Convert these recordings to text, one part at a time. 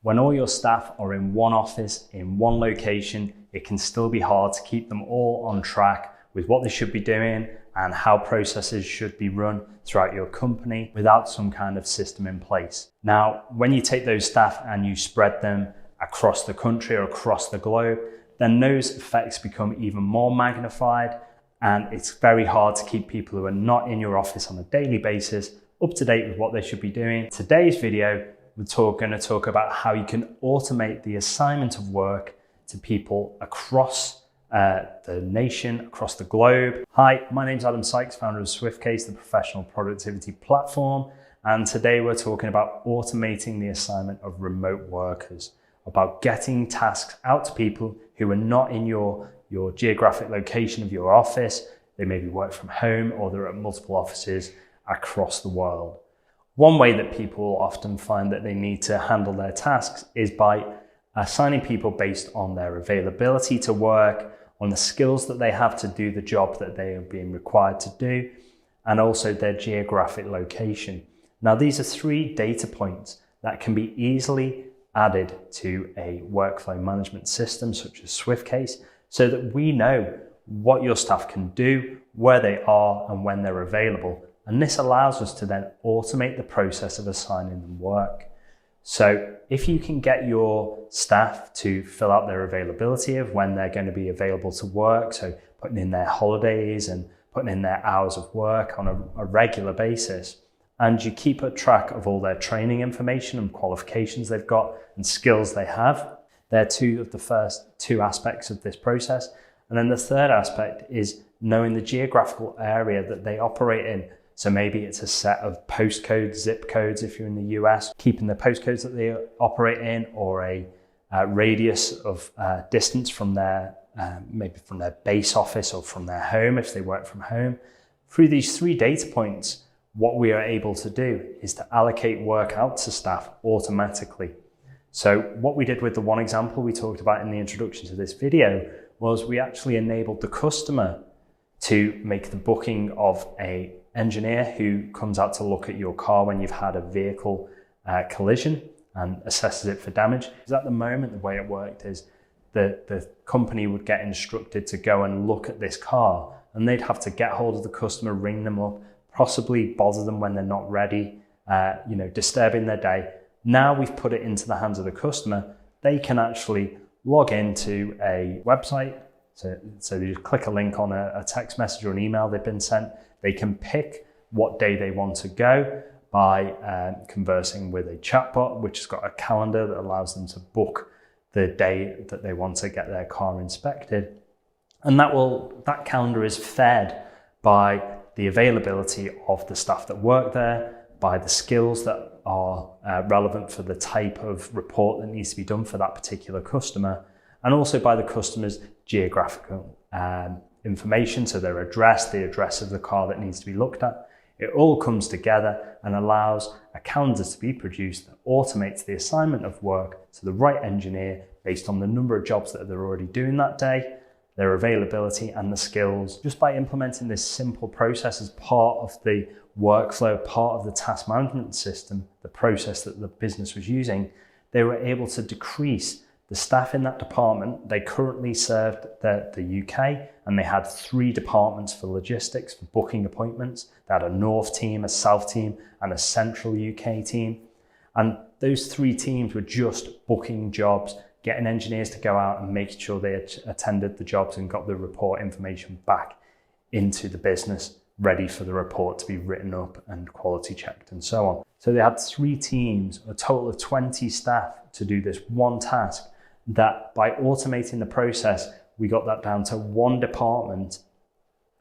When all your staff are in one office, in one location, it can still be hard to keep them all on track with what they should be doing and how processes should be run throughout your company without some kind of system in place. Now, when you take those staff and you spread them across the country or across the globe, then those effects become even more magnified, and it's very hard to keep people who are not in your office on a daily basis up to date with what they should be doing. Today's video, we're going to talk about how you can automate the assignment of work to people across the nation, across the globe. Hi, my name's Adam Sykes, founder of SwiftCase, the professional productivity platform. And today we're talking about automating the assignment of remote workers, about getting tasks out to people who are not in your geographic location of your office. They maybe work from home or they're at multiple offices across the world. One way that people often find that they need to handle their tasks is by assigning people based on their availability to work, on the skills that they have to do the job that they are being required to do, and also their geographic location. Now, these are 3 data points that can be easily added to a workflow management system such as SwiftCase so that we know what your staff can do, where they are, and when they're available. And this allows us to then automate the process of assigning them work. So if you can get your staff to fill out their availability of when they're going to be available to work, so putting in their holidays and putting in their hours of work on a regular basis, and you keep a track of all their training information and qualifications they've got and skills they have, they're 2 of the first 2 aspects of this process. And then the third aspect is knowing the geographical area that they operate in. So maybe it's a set of postcodes, zip codes if you're in the US, keeping the postcodes that they operate in, or a radius of distance from their, maybe from their base office or from their home if they work from home. Through these 3 data points, what we are able to do is to allocate work out to staff automatically. So what we did with the one example we talked about in the introduction to this video was we actually enabled the customer to make the booking of an engineer who comes out to look at your car when you've had a vehicle collision and assesses it for damage. Because at the moment, the way it worked is the company would get instructed to go and look at this car, and they'd have to get hold of the customer, ring them up, possibly bother them when they're not ready, disturbing their day. Now we've put it into the hands of the customer. They can actually log into a website. So they just click a link on a text message or an email they've been sent. They can pick what day they want to go by conversing with a chatbot, which has got a calendar that allows them to book the day that they want to get their car inspected. And that calendar is fed by the availability of the staff that work there, by the skills that are relevant for the type of report that needs to be done for that particular customer, and also by the customer's geographical information, so their address, the address of the car that needs to be looked at. It all comes together and allows a calendar to be produced that automates the assignment of work to the right engineer based on the number of jobs that they're already doing that day, their availability and the skills. Just by implementing this simple process as part of the workflow, part of the task management system, the process that the business was using, they were able to decrease the staff in that department. They currently served the UK, and they had 3 departments for logistics, for booking appointments. They had a North team, a South team, and a Central UK team. And those 3 teams were just booking jobs, getting engineers to go out and making sure they attended the jobs and got the report information back into the business, ready for the report to be written up and quality checked and so on. So they had 3 teams, a total of 20 staff to do this one task, that by automating the process, we got that down to 1 department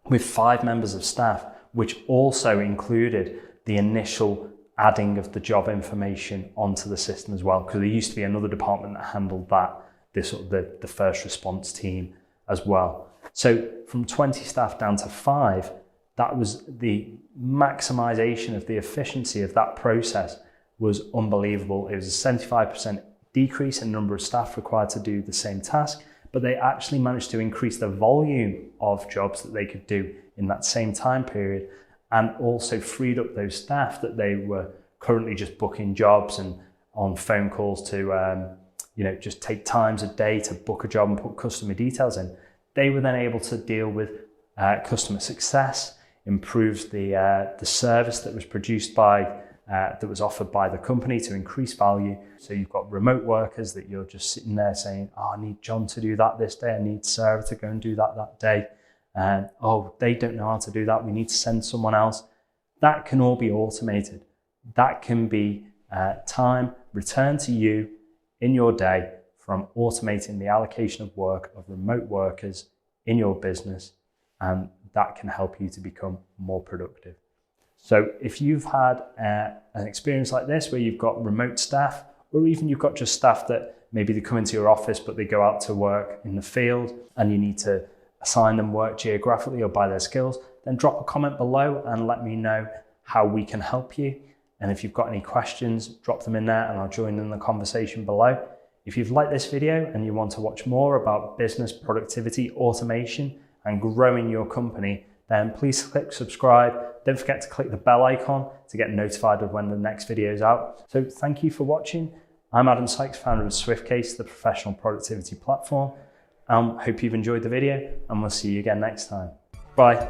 with 5 members of staff, which also included the initial adding of the job information onto the system as well, because there used to be another department that handled that, the first response team as well. So from 20 staff down to 5, that was the maximization of the efficiency of that process was unbelievable. It was a 75% decrease in number of staff required to do the same task, but they actually managed to increase the volume of jobs that they could do in that same time period, and also freed up those staff that they were currently just booking jobs and on phone calls to just take times a day to book a job and put customer details in. They were then able to deal with customer success, improves the service that was produced that was offered by the company to increase value. So you've got remote workers that you're just sitting there saying, oh, I need John to do that this day. I need Sarah to go and do that day. And they don't know how to do that. We need to send someone else. That can all be automated. That can be time returned to you in your day from automating the allocation of work of remote workers in your business, and that can help you to become more productive. So if you've had an experience like this where you've got remote staff, or even you've got just staff that maybe they come into your office but they go out to work in the field and you need to assign them work geographically or by their skills, then drop a comment below and let me know how we can help you. And if you've got any questions, drop them in there and I'll join in the conversation below. If you've liked this video and you want to watch more about business productivity, automation, and growing your company, then please click subscribe. Don't forget to click the bell icon to get notified of when the next video is out. So thank you for watching. I'm Adam Sykes, founder of SwiftCase, the professional productivity platform. Hope you've enjoyed the video and we'll see you again next time. Bye.